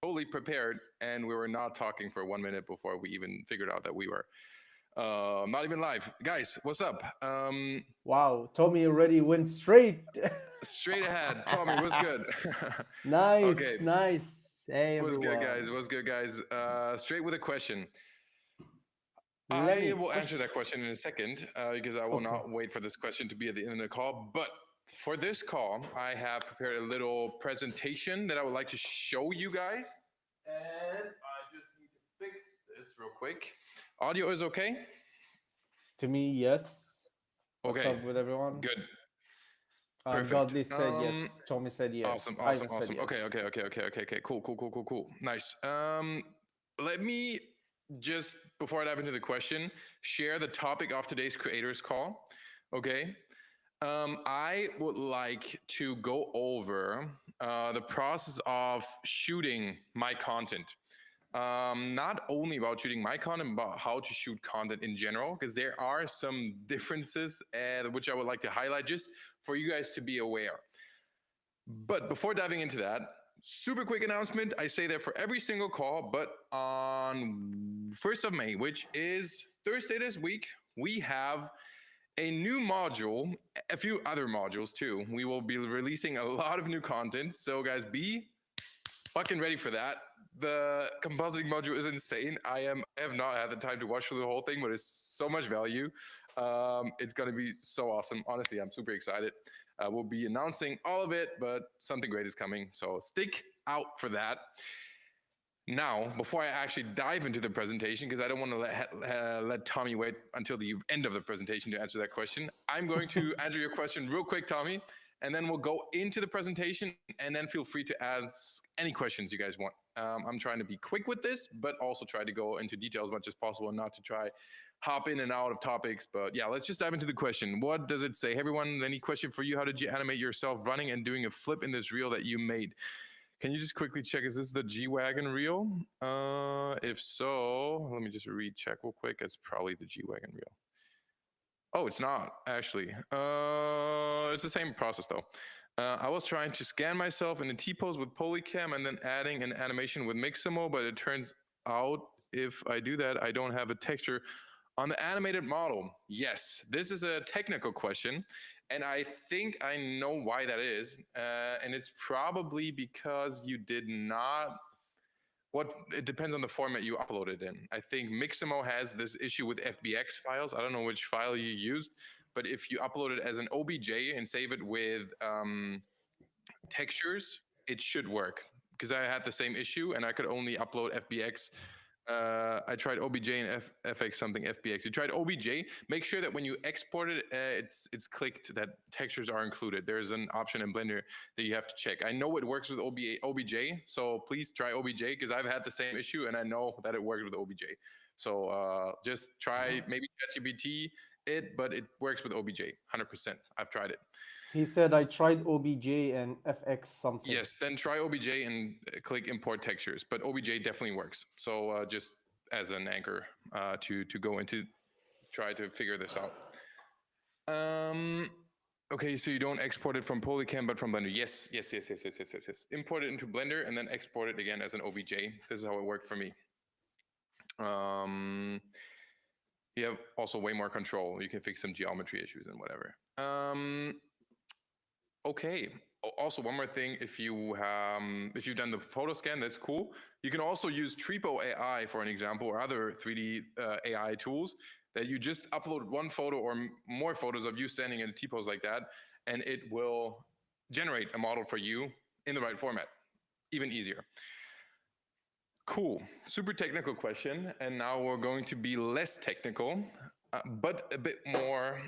totally prepared, and we were not talking for 1 minute before we even figured out that we were not even live. Guys, what's up? Wow, Tommy already went straight. Straight ahead. Tommy, what's good? Okay, Nice, nice. Hey what's good, guys? everyone. What's good, guys? Straight with a question. Let I me will answer that push. question in a second because I will Okay. not wait for this question to be at the end of the call. But for this call, I have prepared a little presentation that I would like to show you guys. And I just need to fix this real quick. Audio is okay? To me, yes. What's Okay, up with everyone? good. Perfect. Godly said yes. Tommy said Awesome, yes. awesome, Ivan said awesome. Okay, okay, yes. okay, okay, okay, okay. Cool, cool, cool, cool, cool. Nice. Let me just before I dive into the question, share the topic of today's creators call. Okay. I would like to go over the process of shooting my content. Not only about shooting my content, but how to shoot content in general, because there are some differences which I would like to highlight just for you guys to be aware. But before diving into that, super quick announcement. I say that for every single call, but on 1st of May, which is Thursday this week, we have a new module, a few other modules too. We will be releasing a lot of new content. So, guys, be fucking ready for that. The compositing module is insane. I have not had the time to watch through the whole thing, but it's so much value. It's gonna be so awesome. Honestly, I'm super excited. We'll be announcing all of it, but something great is coming. So stick out for that. Now, before I actually dive into the presentation, because I don't want to let Tommy wait until the end of the presentation to answer that question, I'm going to answer your question real quick, Tommy, and then we'll go into the presentation, and then feel free to ask any questions you guys want. I'm trying to be quick with this, but also try to go into detail as much as possible and not to try hop in and out of topics. But yeah, let's just dive into the question. What does it say? Hey, everyone, any question for you? How did you animate yourself running and doing a flip in this reel that you made? Can you just quickly check, is this the G-Wagon reel? If so, let me just recheck real quick. It's probably the G-Wagon reel. Oh, it's not, actually. It's the same process, though. I was trying to scan myself in the T-pose with Polycam and then adding an animation with Mixamo, but it turns out if I do that, I don't have a texture on the animated model. Yes, this is a technical question, and I think I know why that is. And it's probably because you did not. What it depends on the format you upload it in. I think Mixamo has this issue with FBX files. I don't know which file you used, but if you upload it as an OBJ and save it with textures, it should work. Because I had the same issue and I could only upload FBX. I tried OBJ and FX something FBX. You tried OBJ. Make sure that when you export it, it's clicked that textures are included. There's an option in Blender that you have to check. I know it works with OBJ, so please try OBJ because I've had the same issue and I know that it works with OBJ. So just try maybe ChatGPT it, but it works with OBJ 100%. I've tried it. He said I tried OBJ and FX something. Yes, then try OBJ and click import textures. But OBJ definitely works. So just as an anchor to go into try to figure this out. Um, okay, so you don't export it from Polycam, but from Blender. Yes, yes, yes, yes, yes, yes, yes, yes. Import it into Blender and then export it again as an OBJ. This is how it worked for me. Um, you have also way more control. You can fix some geometry issues and whatever. Okay. Also, one more thing: if you've done the photo scan, that's cool. You can also use Tripo AI for an example, or other 3D AI tools that you just upload one photo or more photos of you standing in a T-pose like that, and it will generate a model for you in the right format. Even easier. Cool. Super technical question, and now we're going to be less technical, but a bit more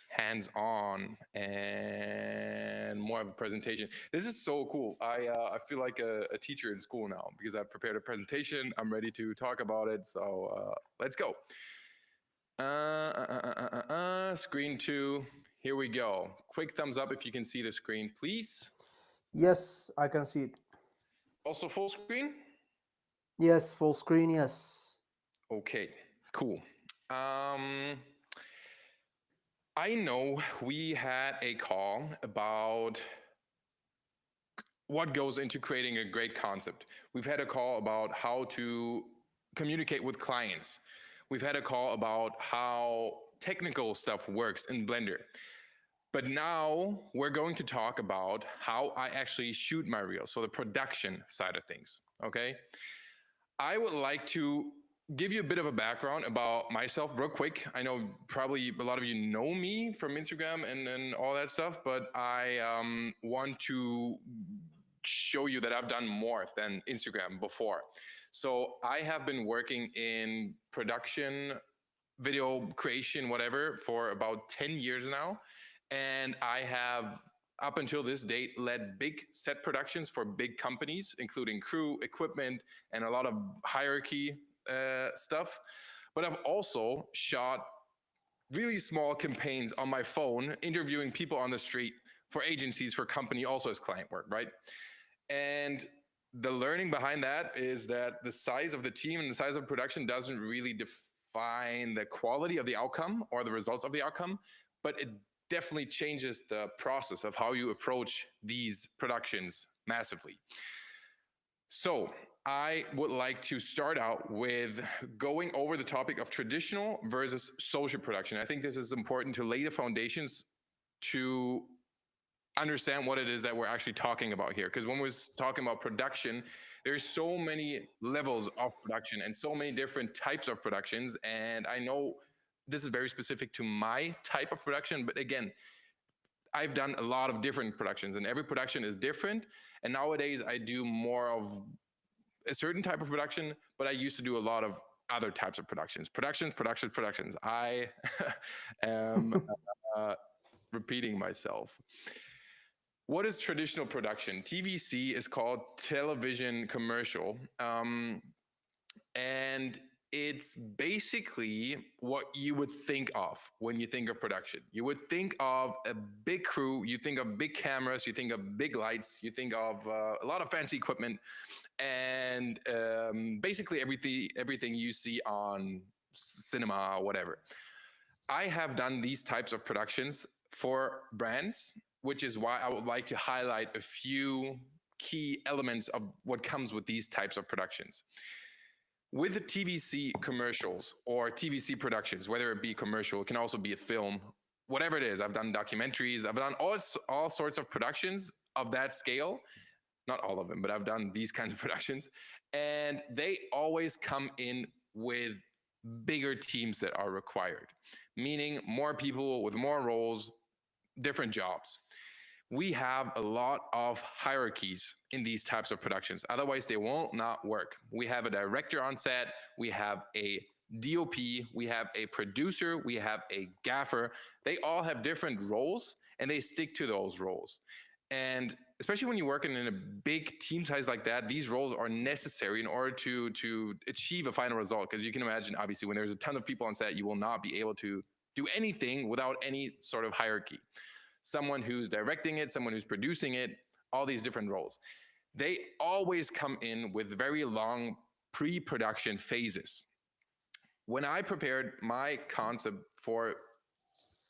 hands-on and more of a presentation. This is so cool. I feel like a teacher in school now because I've prepared a presentation. I'm ready to talk about it. So let's go. Screen 2. Here we go. Quick thumbs up if you can see the screen, please. Yes, I can see it. Also full screen? Yes, full screen, yes. Okay, cool. I know we had a call about what goes into creating a great concept. We've had a call about how to communicate with clients. We've had a call about how technical stuff works in Blender. But now we're going to talk about how I actually shoot my reels, so the production side of things, okay? I would like to give you a bit of a background about myself real quick. I know probably a lot of you know me from Instagram and all that stuff, but I want to show you that I've done more than Instagram before. So I have been working in production, video creation, whatever, for about 10 years now. And I have, up until this date, led big set productions for big companies, including crew, equipment, and a lot of hierarchy stuff. But I've also shot really small campaigns on my phone, interviewing people on the street for agencies, for company, also as client work, right? And the learning behind that is that the size of the team and the size of production doesn't really define the quality of the outcome or the results of the outcome, but it definitely changes the process of how you approach these productions massively. So I would like to start out with going over the topic of traditional versus social production. I think this is important to lay the foundations to understand what it is that we're actually talking about here. Because when we're talking about production, there's so many levels of production and so many different types of productions. And I know this is very specific to my type of production, but again, I've done a lot of different productions and every production is different. And nowadays I do more of a certain type of production, but I used to do a lot of other types of productions. I am repeating myself. What is traditional production? TVC is called television commercial. And it's basically what you would think of when you think of production. You would think of a big crew, you think of big cameras, you think of big lights, you think of a lot of fancy equipment, and basically everything you see on cinema or whatever. I have done these types of productions for brands, which is why I would like to highlight a few key elements of what comes with these types of productions. With the TVC commercials or TVC productions, whether it be commercial, it can also be a film, whatever it is. I've done documentaries, I've done all sorts of productions of that scale. Not all of them, but I've done these kinds of productions. And they always come in with bigger teams that are required, meaning more people with more roles, different jobs. We have a lot of hierarchies in these types of productions. Otherwise, they will not work. We have a director on set, we have a DOP, we have a producer, we have a gaffer. They all have different roles and they stick to those roles. And especially when you're working in a big team size like that, these roles are necessary in order to achieve a final result. Because you can imagine, obviously, when there's a ton of people on set, you will not be able to do anything without any sort of hierarchy. Someone who's directing it, someone who's producing it, all these different roles. They always come in with very long pre-production phases. When I prepared my concept for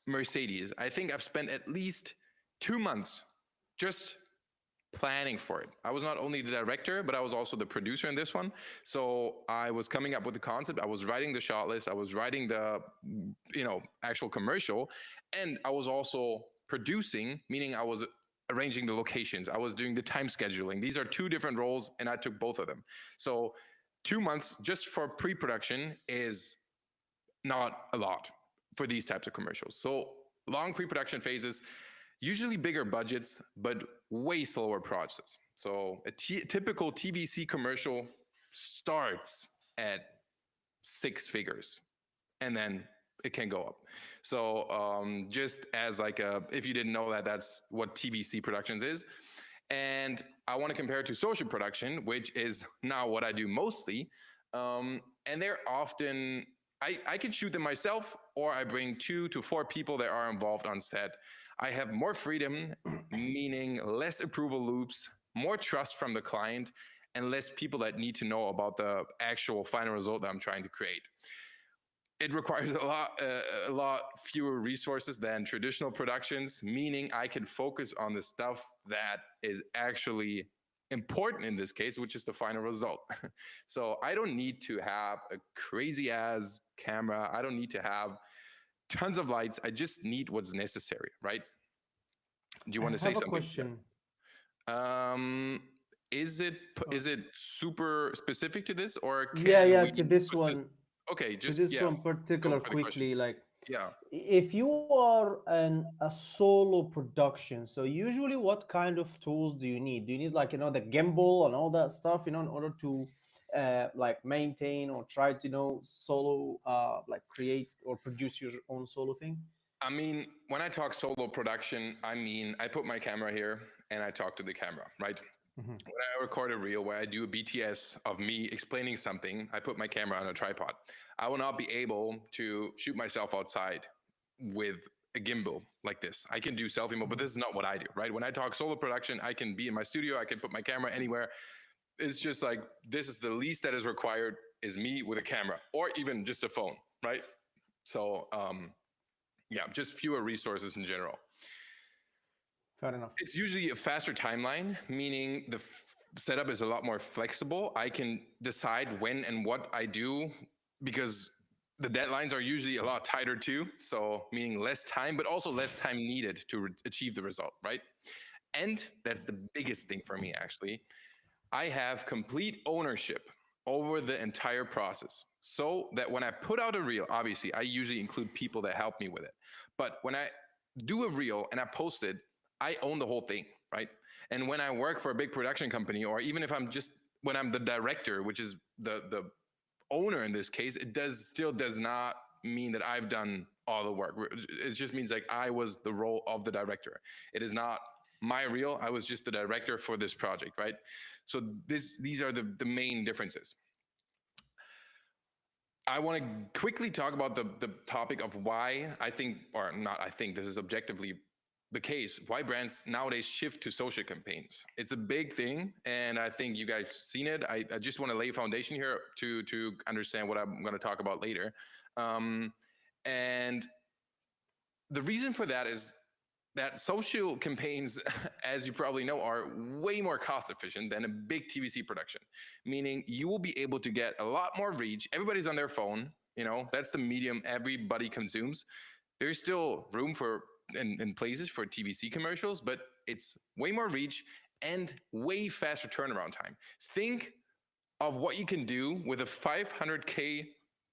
Mercedes, I think I've spent at least 2 months just planning for it. I was not only the director, but I was also the producer in this one. So I was coming up with the concept. I was writing the shot list. I was writing the, actual commercial. And I was also producing, meaning I was arranging the locations. I was doing the time scheduling. These are two different roles and I took both of them. So 2 months just for pre-production is not a lot for these types of commercials. So long pre-production phases, usually bigger budgets, but way slower process. So a typical TVC commercial starts at 6 figures and then it can go up. So just as like if you didn't know that, that's what TVC Productions is. And I want to compare it to social production, which is now what I do mostly. And they're often, I can shoot them myself, or I bring 2 to 4 people that are involved on set. I have more freedom, meaning less approval loops, more trust from the client, and less people that need to know about the actual final result that I'm trying to create. it requires a lot fewer resources than traditional productions, meaning I can focus on the stuff that is actually important in this case, which is the final result. So I don't need to have a crazy ass camera. I don't need to have tons of lights. I just need what's necessary, right? Do you I want to say have a something? question. Um, Uh, is it super specific to this, or yeah, can yeah, we to this put this? one, Okay, to just this yeah, one go particular for the question. quickly, like Yeah. if you are a solo production, so usually what kind of tools do you need? Do you need like, the gimbal and all that stuff, in order to like maintain or try to, solo like create or produce your own solo thing? I mean, when I talk solo production, I mean I put my camera here and I talk to the camera, right? Hmm. When I record a reel where I do a BTS of me explaining something, I put my camera on a tripod. I will not be able to shoot myself outside with a gimbal like this. I can do selfie mode, but this is not what I do, right? When I talk solo production, I can be in my studio, I can put my camera anywhere. It's just like this is the least that is required is me with a camera or even just a phone, right? So yeah, just fewer resources in general. Fair enough. It's usually a faster timeline, meaning the setup is a lot more flexible. I can decide when and what I do because the deadlines are usually a lot tighter too. So, meaning less time, but also less time needed to achieve the result, right? And that's the biggest thing for me, actually. I have complete ownership over the entire process. So that when I put out a reel, obviously, I usually include people that help me with it. But when I do a reel and I post it, I own the whole thing, right? And when I work for a big production company, or even if I'm just when I'm the director, which is the owner in this case, it does not mean that I've done all the work. It just means like I was the role of the director. It is not my reel. I was just the director for this project, right? So these are the main differences. I want to quickly talk about the topic of why I think, or not I think, this is objectively the case, why brands nowadays shift to social campaigns. It's a big thing, and I think you guys seen it. I just want to lay a foundation here to understand what I'm going to talk about later. And the reason for that is that social campaigns, as you probably know, are way more cost efficient than a big TVC production, meaning you will be able to get a lot more reach. Everybody's on their phone, that's the medium everybody consumes. There's still room for and places for TVC commercials, but it's way more reach and way faster turnaround time. Think of what you can do with a 500K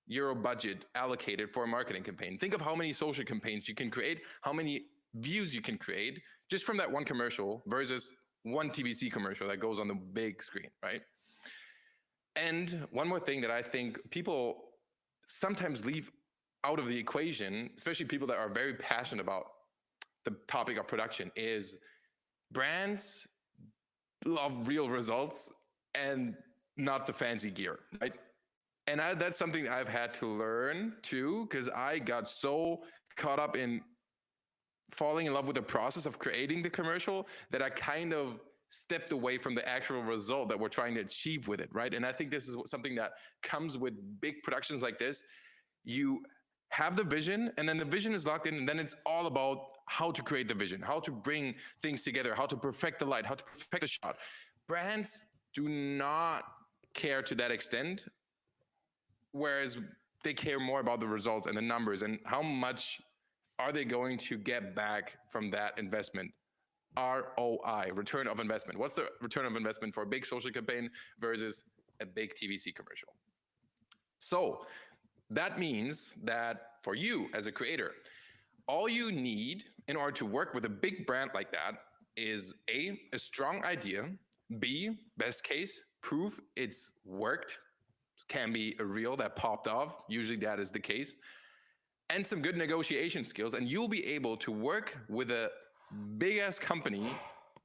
euro budget allocated for a marketing campaign. Think of how many social campaigns you can create, how many views you can create just from that one commercial versus one TVC commercial that goes on the big screen, right? And one more thing that I think people sometimes leave out of the equation, especially people that are very passionate about the topic of production, is brands love real results and not the fancy gear, right? And that's something I've had to learn too, because I got so caught up in falling in love with the process of creating the commercial that I kind of stepped away from the actual result that we're trying to achieve with it, right? And I think this is something that comes with big productions like this. You have the vision, and then the vision is locked in, and then it's all about how to create the vision, how to bring things together, how to perfect the light, how to perfect the shot. Brands do not care to that extent, whereas they care more about the results and the numbers and how much are they going to get back from that investment. ROI, return of investment. What's the return of investment for a big social campaign versus a big TVC commercial? So that means that for you as a creator, all you need in order to work with a big brand like that is a strong idea, B, best case, proof it's worked, can be a reel that popped off. Usually that is the case. And some good negotiation skills. And you'll be able to work with a big ass company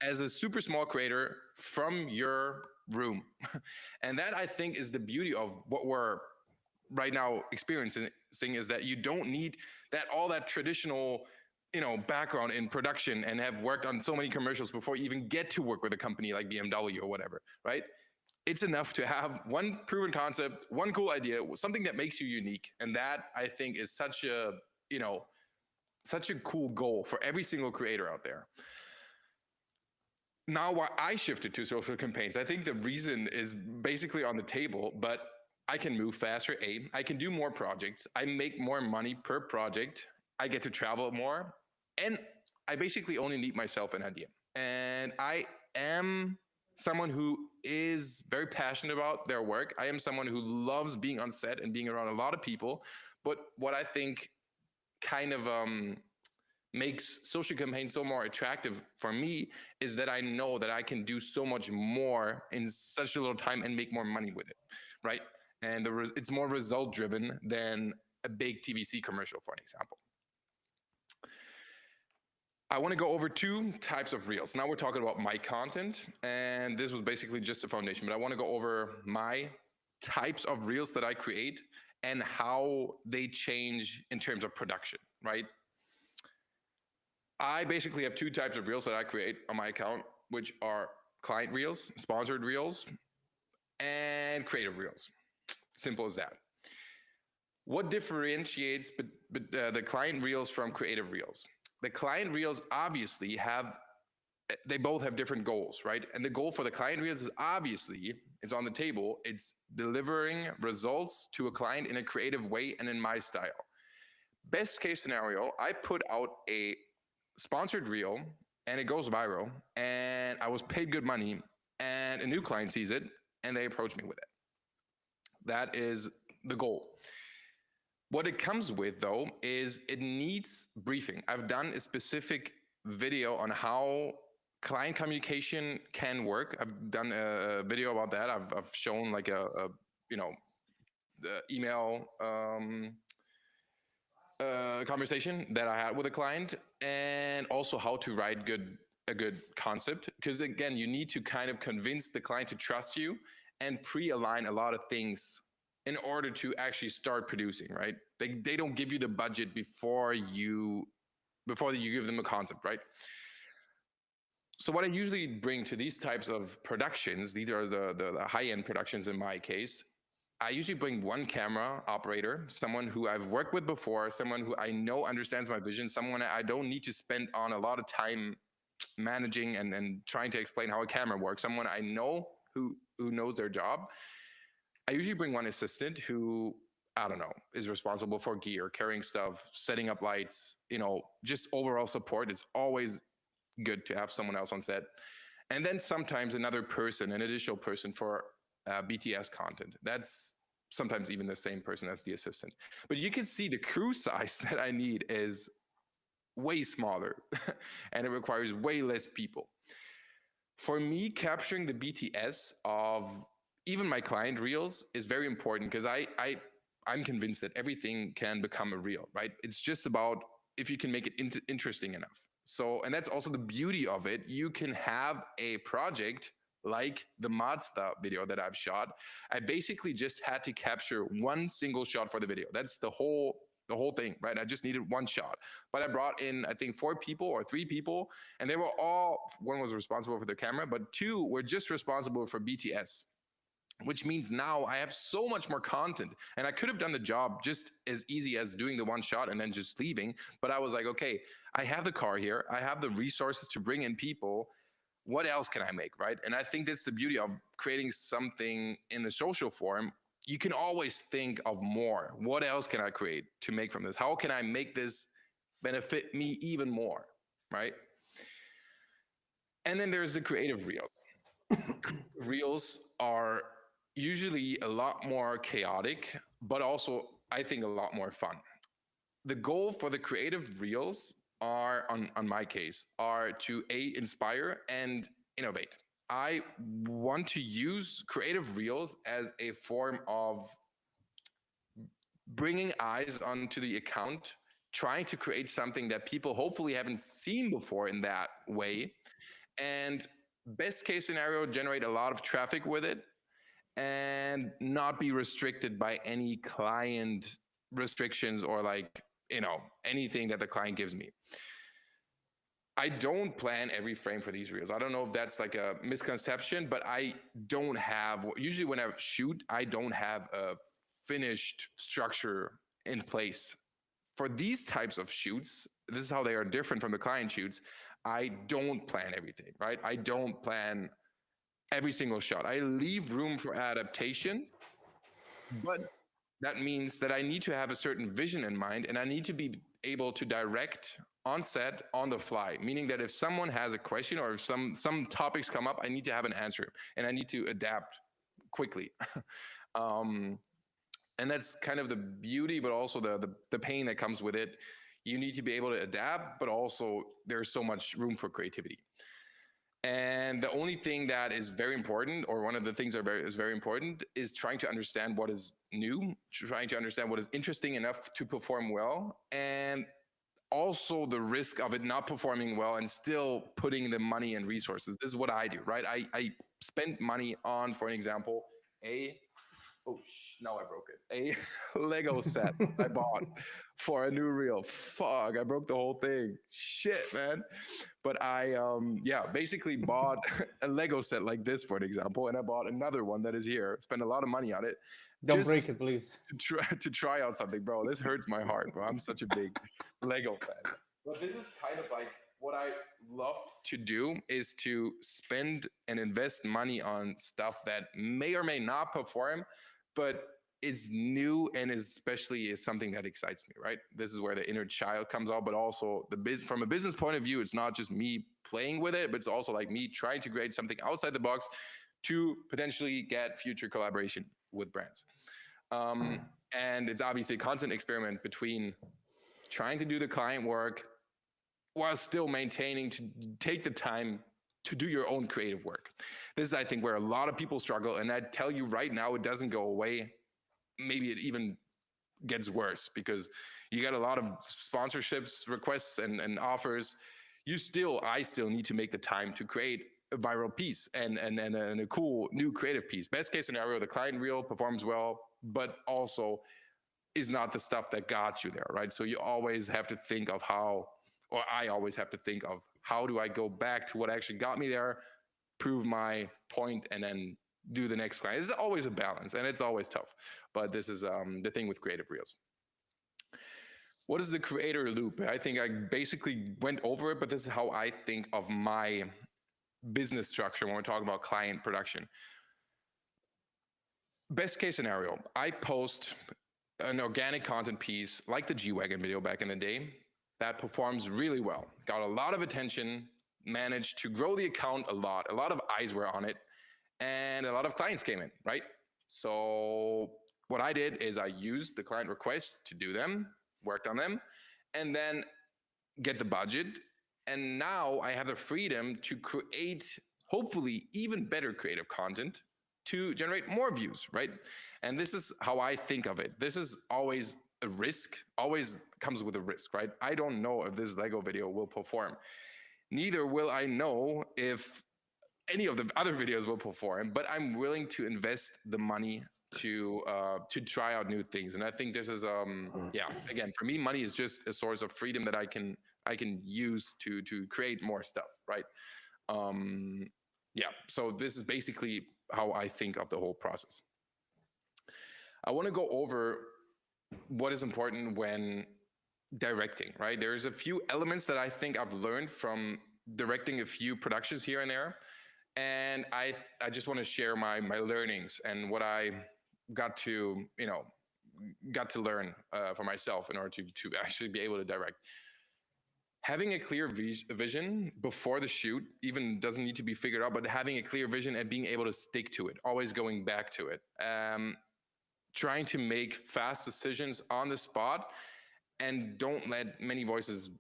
as a super small creator from your room. And that, I think, is the beauty of what we're right now experiencing, is that you don't need all that traditional background in production and have worked on so many commercials before you even get to work with a company like BMW or whatever, right? it's enough to have one proven concept, one cool idea, something that makes you unique. And that, I think, is such a, you know, such a cool goal for every single creator out there. Now, why I shifted to social campaigns, I think the reason is basically on the table, but I can move faster. I can do more projects. I make more money per project. I get to travel more. And I basically only need myself an idea. And I am someone who is very passionate about their work. I am someone who loves being on set and being around a lot of people. But what I think kind of makes social campaigns so more attractive for me is that I know that I can do so much more in such a little time and make more money with it, right? And it's more result driven than a big TVC commercial, for an example. I want to go over two types of reels. Now we're talking about my content, and this was basically just a foundation, but I want to go over my types of reels that I create and how they change in terms of production, right? I basically have two types of reels that I create on my account, which are client reels, sponsored reels, and creative reels. Simple as that. What differentiates the client reels from creative reels? The client reels obviously they both have different goals, right? And the goal for the client reels is obviously, it's on the table, it's delivering results to a client in a creative way and in my style. Best case scenario, I put out a sponsored reel and it goes viral and I was paid good money and a new client sees it and they approach me with it. That is the goal. What it comes with, though, is it needs briefing. I've done a specific video on how client communication can work. I've done a video about that. I've shown like the email conversation that I had with a client, and also how to write a good concept. Because again, you need to kind of convince the client to trust you and pre-align a lot of things in order to actually start producing, right? They don't give you the budget before you give them a concept, right? So what I usually bring to these types of productions, these are the high-end productions in my case, I usually bring one camera operator, someone who I've worked with before, someone who I know understands my vision, someone I don't need to spend on a lot of time managing and trying to explain how a camera works, someone I know who knows their job. I usually bring one assistant who, I don't know, is responsible for gear, carrying stuff, setting up lights, just overall support. It's always good to have someone else on set. And then sometimes another person, an additional person for BTS content. That's sometimes even the same person as the assistant. But you can see the crew size that I need is way smaller and it requires way less people. For me, capturing the BTS of even my client reels is very important because I'm convinced that everything can become a reel, right? It's just about if you can make it interesting enough. So, and that's also the beauty of it. You can have a project like the Mazda video that I've shot. I basically just had to capture one single shot for the video. That's the whole thing, right? I just needed one shot. But I brought in, I think, 4 people or 3 people, and they were all, one was responsible for the camera, but 2 were just responsible for BTS. Which means now I have so much more content, and I could have done the job just as easy as doing the one shot and then just leaving. But I was like, okay, I have the car here. I have the resources to bring in people. What else can I make, right? And I think that's the beauty of creating something in the social form. You can always think of more. What else can I create to make from this? How can I make this benefit me even more, right? And then there's the creative reels. Reels are usually a lot more chaotic, but also I think a lot more fun. The goal for the creative reels are, on my case, are to inspire and innovate. I want to use creative reels as a form of bringing eyes onto the account, trying to create something that people hopefully haven't seen before in that way, and best case scenario, generate a lot of traffic with it and not be restricted by any client restrictions or anything that the client gives me. I don't plan every frame for these reels. I don't know if that's like a misconception, but I don't have, usually when I shoot, I don't have a finished structure in place. For these types of shoots, this is how they are different from the client shoots. I don't plan everything, right? I don't plan every single shot. I leave room for adaptation, but that means that I need to have a certain vision in mind, and I need to be able to direct on set on the fly, meaning that if someone has a question or if some topics come up, I need to have an answer and I need to adapt quickly. um, and that's kind of the beauty, but also the pain that comes with it. You need to be able to adapt, but also there's so much room for creativity. And the only thing that is very important, or one of the things that is very important, is trying to understand what is new, trying to understand what is interesting enough to perform well, and also the risk of it not performing well and still putting the money and resources. This is what I do, right? I spent money on, for an example, a now I broke it. A Lego set I bought for a new reel. Fuck, I broke the whole thing. Shit, man. But I basically bought a Lego set like this, for an example, and I bought another one that is here. Spent a lot of money on it. Don't break it, please. To try out something, bro. This hurts my heart, bro. I'm such a big Lego fan. But this is kind of like what I love to do, is to spend and invest money on stuff that may or may not perform, but is new and especially is something that excites me, right? This is where the inner child comes out, but also from a business point of view, it's not just me playing with it, but it's also like me trying to create something outside the box to potentially get future collaboration with brands. And it's obviously a constant experiment between trying to do the client work while still maintaining to take the time to do your own creative work. This is, I think, where a lot of people struggle. And I tell you right now, it doesn't go away. Maybe it even gets worse, because you got a lot of sponsorships, requests, and offers. I still need to make the time to create a viral piece and a cool new creative piece. Best case scenario, the client reel performs well, but also is not the stuff that got you there, right? So you always have to think of I always have to think of how do I go back to what actually got me there, prove my point, and then do the next client. It's always a balance, and it's always tough. But this is the thing with creative reels. What is the creator loop? I think I basically went over it, but this is how I think of my business structure when we're talking about client production. Best case scenario, I post an organic content piece like the G-Wagon video back in the day that performs really well, got a lot of attention, managed to grow the account a lot of eyes were on it, and a lot of clients came in, right? So what I did is I used the client requests to do them, worked on them, and then get the budget. And now I have the freedom to create, hopefully, even better creative content to generate more views, right? And this is how I think of it. This is always a risk, always comes with a risk, right? I don't know if this Lego video will perform. Neither will I know if any of the other videos will perform, but I'm willing to invest the money to try out new things. And I think this is again, for me, money is just a source of freedom that I can use to create more stuff, right? So this is basically how I think of the whole process. I want to go over what is important when directing, right? There's a few elements that I think I've learned from directing a few productions here and there. And I just want to share my learnings and what I got to learn for myself in order to actually be able to direct. Having a clear vision before the shoot even doesn't need to be figured out, but having a clear vision and being able to stick to it, always going back to it. Trying to make fast decisions on the spot, and don't let many voices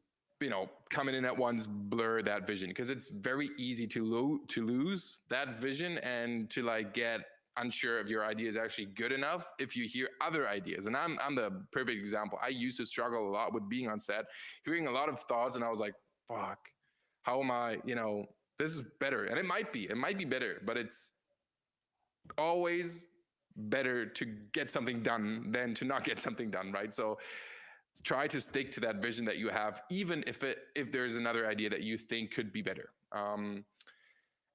coming in at once blur that vision, because it's very easy to lose that vision and to get unsure if your idea is actually good enough if you hear other ideas. And I'm the perfect example. I used to struggle a lot with being on set, hearing a lot of thoughts, and I was like, fuck, how am I, this is better. And it might be better, but it's always better to get something done than to not get something done, right? So try to stick to that vision that you have, even if there's another idea that you think could be better.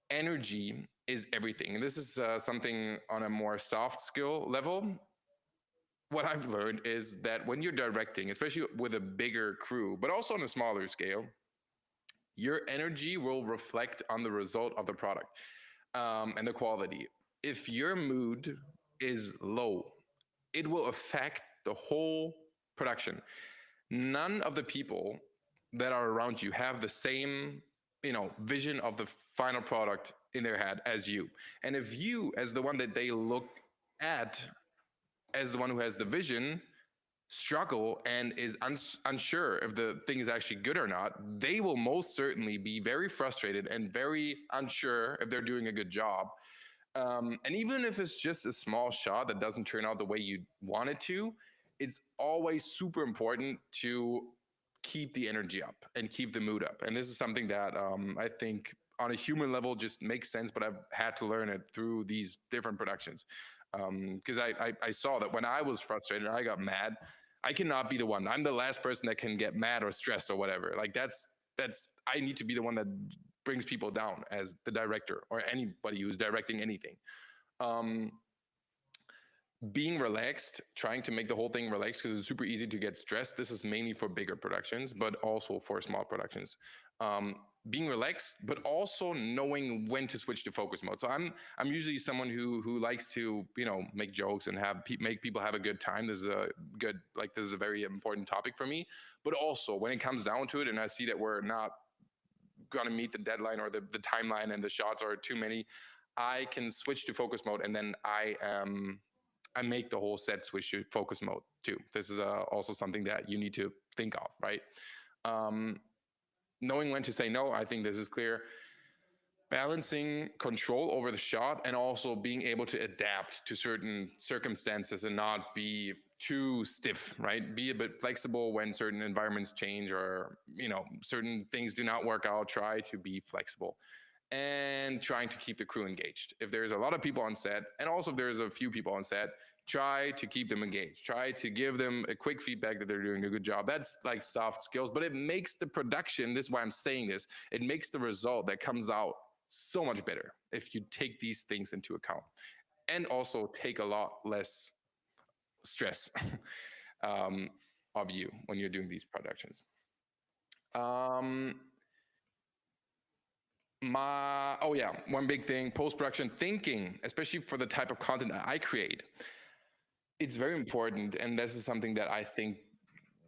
Energy is everything, and this is something on a more soft skill level. What I've learned is that when you're directing, especially with a bigger crew, but also on a smaller scale, your energy will reflect on the result of the product, and the quality. If your mood is low, it will affect the whole production. None of the people that are around you have the same, vision of the final product in their head as you. And if you, as the one that they look at, as the one who has the vision, struggle and is unsure if the thing is actually good or not, they will most certainly be very frustrated and very unsure if they're doing a good job. And even if it's just a small shot that doesn't turn out the way you want it to, it's always super important to keep the energy up and keep the mood up. And this is something that I think on a human level just makes sense, but I've had to learn it through these different productions. Because I saw that when I was frustrated, I got mad. I cannot be the one. I'm the last person that can get mad or stressed or whatever. Like that's I need to be the one that brings people down as the director or anybody who's directing anything. Being relaxed, trying to make the whole thing relaxed, because it's super easy to get stressed. This is mainly for bigger productions, but also for small productions. Being relaxed, but also knowing when to switch to focus mode. So I'm usually someone who likes to make jokes and make people have a good time. This is a very important topic for me. But also when it comes down to it, and I see that we're not gonna meet the deadline or the timeline and the shots are too many, I can switch to focus mode, and then I make the whole set switch to focus mode too. This is also something that you need to think of, right? Knowing when to say no, I think this is clear. Balancing control over the shot and also being able to adapt to certain circumstances and not be too stiff, right? Be a bit flexible when certain environments change or, certain things do not work out. Try to be flexible and trying to keep the crew engaged. If there's a lot of people on set, and also if there's a few people on set, try to keep them engaged. Try to give them a quick feedback that they're doing a good job. That's like soft skills, but it makes the production, this is why I'm saying this, it makes the result that comes out so much better if you take these things into account. And also take a lot less stress of you when you're doing these productions. One big thing, post-production thinking, especially for the type of content I create. It's very important, and this is something that I think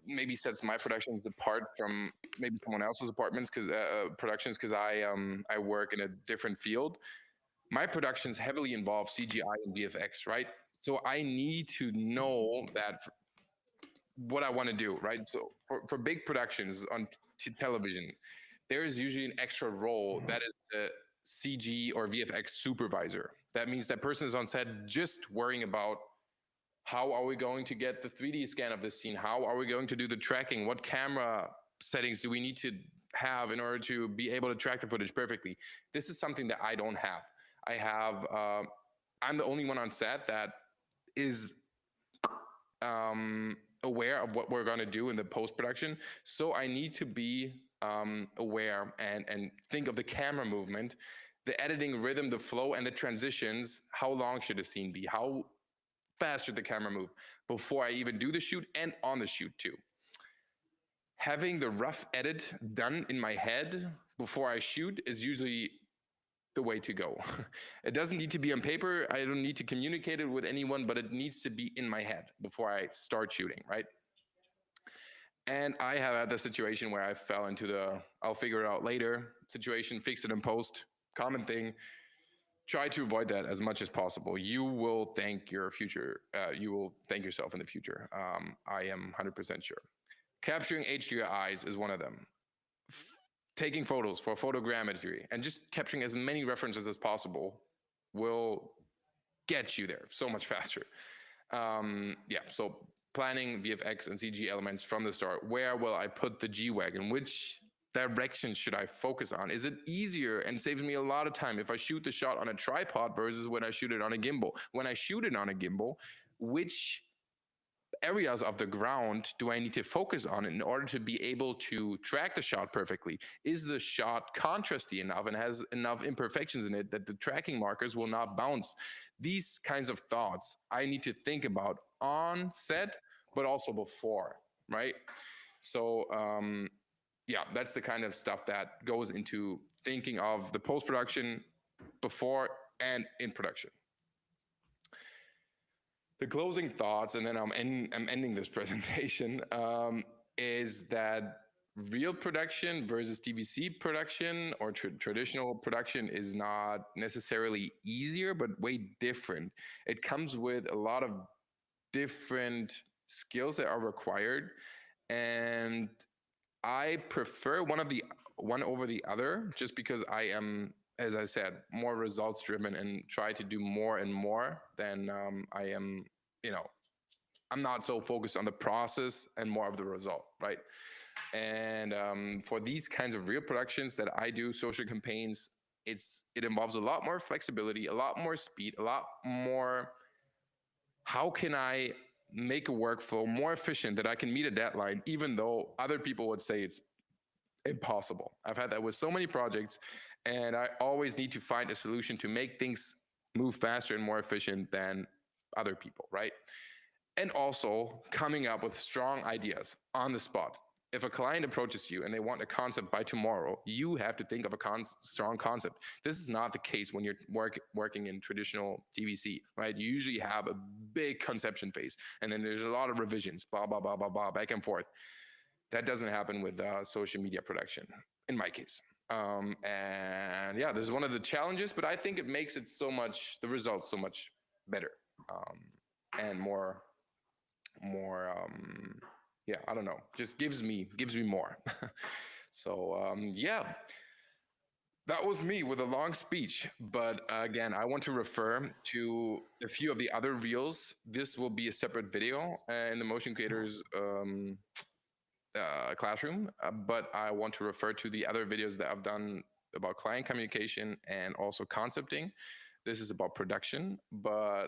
maybe sets my productions apart from maybe someone else's productions, because I work in a different field. My productions heavily involve CGI and VFX, right? So I need to know that what I want to do, right? So for big productions on television, there is usually an extra role that is the CG or VFX supervisor. That means that person is on set just worrying about how are we going to get the 3D scan of this scene? How are we going to do the tracking? What camera settings do we need to have in order to be able to track the footage perfectly? This is something that I don't have. I'm the only one on set that is aware of what we're going to do in the post-production. So I need to be aware and think of the camera movement, the editing rhythm, the flow, and the transitions. How long should a scene be? How fast should the camera move before I even do the shoot and on the shoot too? Having the rough edit done in my head before I shoot is usually the way to go. It doesn't need to be on paper. I don't need to communicate it with anyone, but it needs to be in my head before I start shooting, right? And I have had the situation where I fell into the I'll figure it out later situation, fix it in post, common thing. Try to avoid that as much as possible. You will thank your future. You will thank yourself in the future. I am 100% sure. Capturing HDRIs is one of them. Taking photos for photogrammetry and just capturing as many references as possible will get you there so much faster. So planning VFX and CG elements from the start. Where will I put the G-Wagon? Which direction should I focus on? Is it easier and saves me a lot of time if I shoot the shot on a tripod versus when I shoot it on a gimbal? When I shoot it on a gimbal, which areas of the ground do I need to focus on in order to be able to track the shot perfectly? Is the shot contrasty enough and has enough imperfections in it that the tracking markers will not bounce? These kinds of thoughts I need to think about on set, but also before, right? So, yeah, that's the kind of stuff that goes into thinking of the post production before and in production. The closing thoughts, and then I'm ending this presentation, is that real production versus TVC production or traditional production is not necessarily easier, but way different. It comes with a lot of different skills that are required, and I prefer one over the other, just because I am, as I said, more results driven and try to do more and more than I am. You know, I'm not so focused on the process and more of the result, right? And for these kinds of real productions that I do, social campaigns, it involves a lot more flexibility, a lot more speed, a lot more. How can I make a workflow more efficient that I can meet a deadline, even though other people would say it's impossible? I've had that with so many projects, and I always need to find a solution to make things move faster and more efficient than other people, right? And also coming up with strong ideas on the spot. If a client approaches you and they want a concept by tomorrow, you have to think of a strong concept. This is not the case when you're working in traditional TVC, right? You usually have a big conception phase, and then there's a lot of revisions, blah, blah, blah, blah, blah, back and forth. That doesn't happen with social media production, in my case. And yeah, this is one of the challenges, but I think it makes it the results so much better, and more, yeah, I don't know, just gives me more. So yeah, that was me with a long speech, but again, I want to refer to a few of the other reels. This will be a separate video in the Motion Creators classroom, but I want to refer to the other videos that I've done about client communication and also concepting. This is about production, but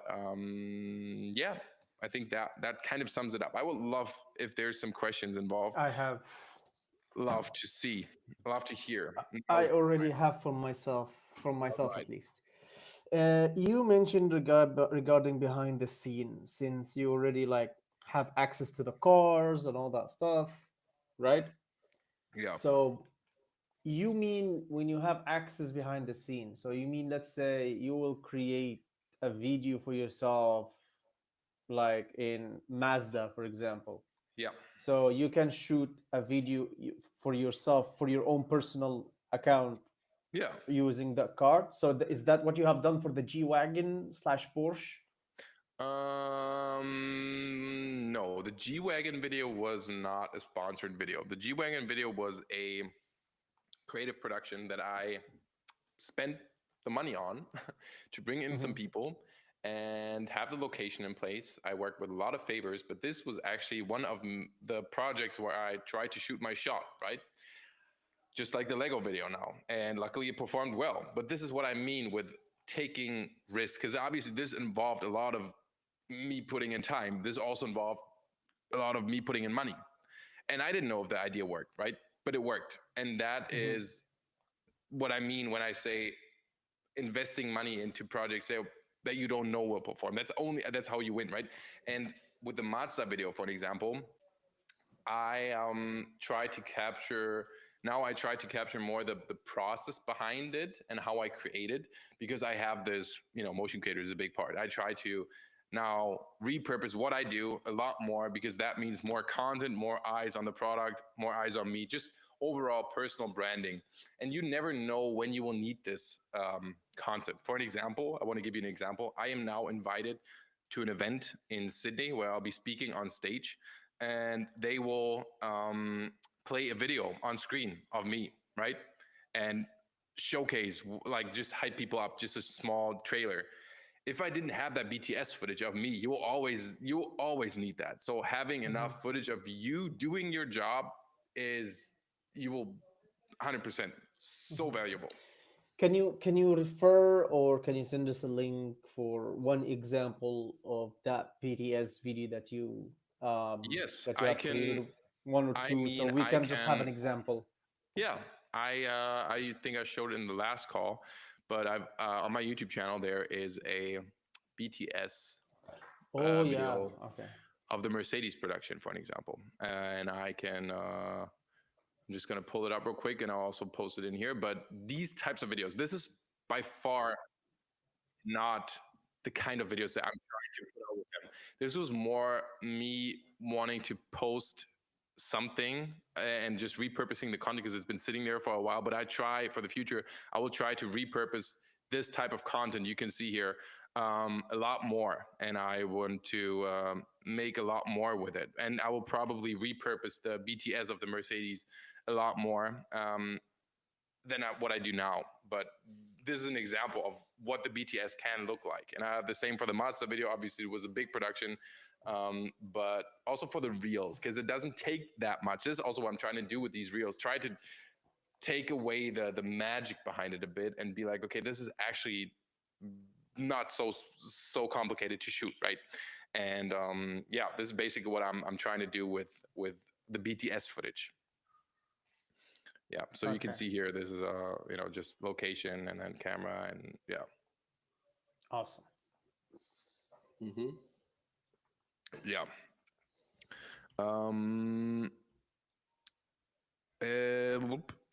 yeah, I think that kind of sums it up. I would love if there's some questions involved. I have. Love to see, love to hear. I already have for myself, Right. at least. You mentioned regarding behind the scenes, since you already like have access to the cars and all that stuff, right? Yeah. So you mean when you have access behind the scenes? So you mean, let's say you will create a video for yourself, like in Mazda, for example. Yeah. So you can shoot a video for yourself for your own personal account Yeah. using the car. So is that what you have done for the G Wagon slash Porsche? No, the G Wagon video was not a sponsored video. The G Wagon video was a creative production that I spent the money on to bring in some Mhm. people and have the location in place. I worked with a lot of favors, but this was actually one of the projects where I tried to shoot my shot, right? Just like the Lego video now. And luckily it performed well. But this is what I mean with taking risks, because obviously this involved a lot of me putting in time. This also involved a lot of me putting in money. And I didn't know if the idea worked, right? But it worked. And that Mhm. is what I mean when I say investing money into projects that you don't know will perform. That's how you win, right? And with the Mazda video, for an example, I try to capture more the process behind it and how I created, because I have this, Motion Creator is a big part. I try to now repurpose what I do a lot more, because that means more content, more eyes on the product, more eyes on me, just overall personal branding. And you never know when you will need this concept. For an example, I want to give you an example. I am now invited to an event in Sydney where I'll be speaking on stage, and they will play a video on screen of me, right? And showcase, like, just hype people up, just a small trailer. If I didn't have that BTS footage of me, you will always need that. So having Mhm. enough footage of you doing your job is, you will 100% so Mhm. valuable. Can you refer, or can you send us a link for one example of that BTS video that you Yes, that you I have can. created, one or I two, so mean, we I can just have can. an example. Yeah, I think I showed it in the last call, but I've on my YouTube channel there is a BTS Oh yeah, video okay. of the Mercedes production, for an example, and I can. I'm just gonna pull it up real quick, and I'll also post it in here. But these types of videos, this is by far not the kind of videos that I'm trying to put out with them. This was more me wanting to post something and just repurposing the content because it's been sitting there for a while. But I try for the future, I will try to repurpose this type of content you can see here a lot more, and I want to make a lot more with it. And I will probably repurpose the BTS of the Mercedes a lot more. Than what I do now. But this is an example of what the BTS can look like. And I have the same for the Mazda video. Obviously, it was a big production, but also for the reels, because it doesn't take that much. This is also what I'm trying to do with these reels. Try to take away the magic behind it a bit and be like, okay, this is actually not so complicated to shoot, right? And yeah, this is basically what I'm trying to do with the BTS footage. Yeah, so you can Okay, see here, this is just location and then camera, and yeah. awesome. Yeah. um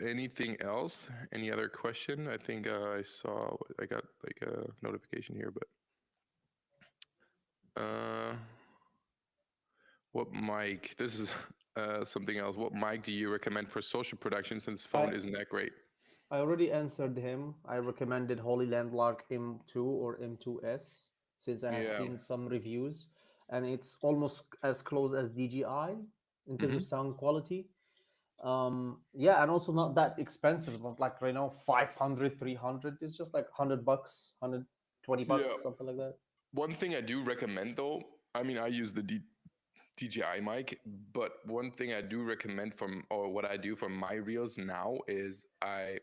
Anything else? Any other question? I think I got like a notification here, but what mic, this is something else. What mic do you recommend for social production since phone I isn't that great? I already answered him. I recommended Holy Landmark M2 or M2S since I have Yeah. seen some reviews, and it's almost as close as DJI in terms of Hmm. sound quality. Yeah, and also not that expensive, not like right now 500, 300. It's just like 100 bucks, 120 Yeah. bucks, something like that. One thing I do recommend though, I mean, I use the DJI mic, but one thing I do recommend from, or what I do for my reels now is I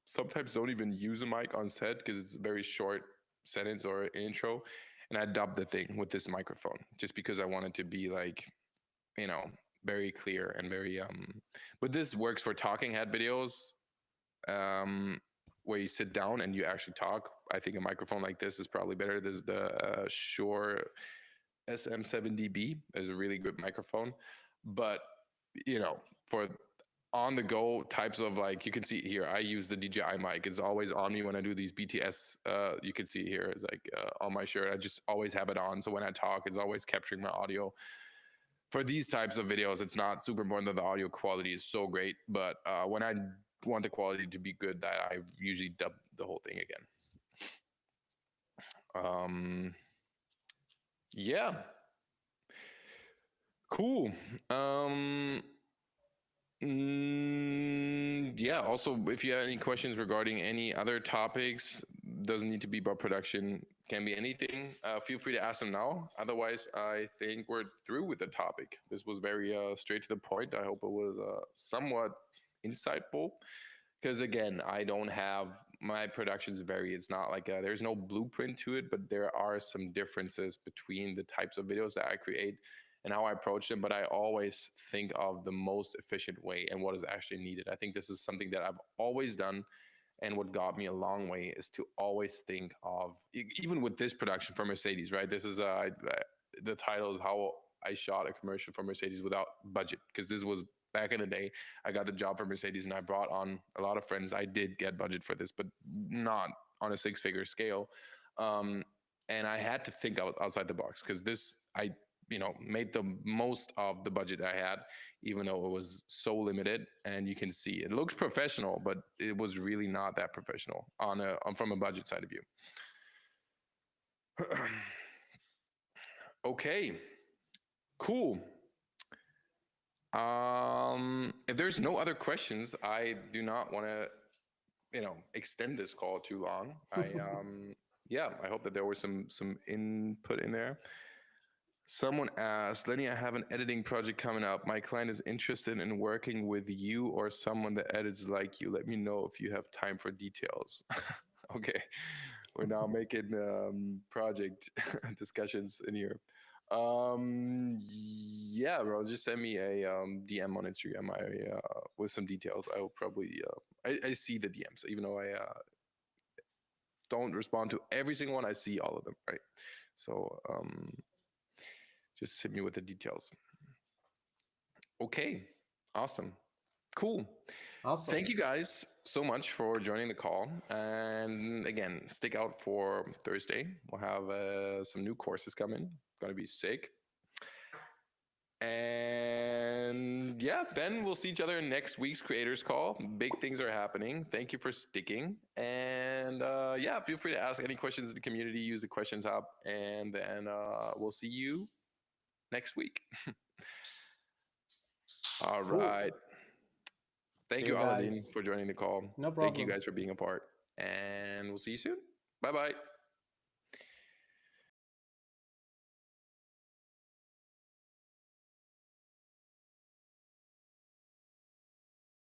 sometimes don't even use a mic on set because it's a very short sentence or intro, and I dub the thing with this microphone just because I want it to be like, you know, very clear and very but this works for talking head videos, where you sit down and you actually talk. I think a microphone like this is probably better. There's the Shure SM7DB is a really good microphone, but for on the go types of, like, you can see here, I use the DJI mic. It's always on me when I do these BTS. You can see here, it's like on my shirt. I just always have it on, so when I talk, it's always capturing my audio. For these types of videos, it's not super important that the audio quality is so great, but when I want the quality to be good, that I usually dub the whole thing again. Yeah, cool. Yeah, also, if you have any questions regarding any other topics, doesn't need to be about production, can be anything, feel free to ask them now. Otherwise, I think we're through with the topic. This was very straight to the point. I hope it was somewhat insightful, because again, I don't have, my productions vary. It's not like there's no blueprint to it, but there are some differences between the types of videos that I create and how I approach them. But I always think of the most efficient way and what is actually needed. I think this is something that I've always done, and what got me a long way is to always think of, even with this production for Mercedes, right? This is the title is how I shot a commercial for Mercedes without budget, because this was back in the day. I got the job for Mercedes and I brought on a lot of friends. I did get budget for this, but not on a six-figure scale. And I had to think outside the box, because this, I made the most of the budget I had, even though it was so limited. And you can see it looks professional, but it was really not that professional from a budget side of view. Okay, cool. If there's no other questions, I do not want to, extend this call too long. Yeah, I hope that there was some input in there. Someone asked, Lenny, I have an editing project coming up. My client is interested in working with you or someone that edits like you. Let me know if you have time for details. Okay, we're now making project discussions in here. Yeah, bro. Just send me a DM on Instagram. With some details. I will probably I see the DMs, even though I don't respond to every single one. I see all of them, right? So just hit me with the details. Okay, awesome, cool. Awesome. Thank you guys so much for joining the call. And again, stick out for Thursday. We'll have some new courses coming. Gonna be sick. And yeah, then we'll see each other in next week's creators call. Big things are happening. Thank you for sticking. And yeah, feel free to ask any questions in the community. Use the questions hub, and then we'll see you next week. All Cool. right. See Thank you, you Aladdin, guys. for joining the call. No Thank you problem. guys for being a part. And we'll see you soon. Bye bye.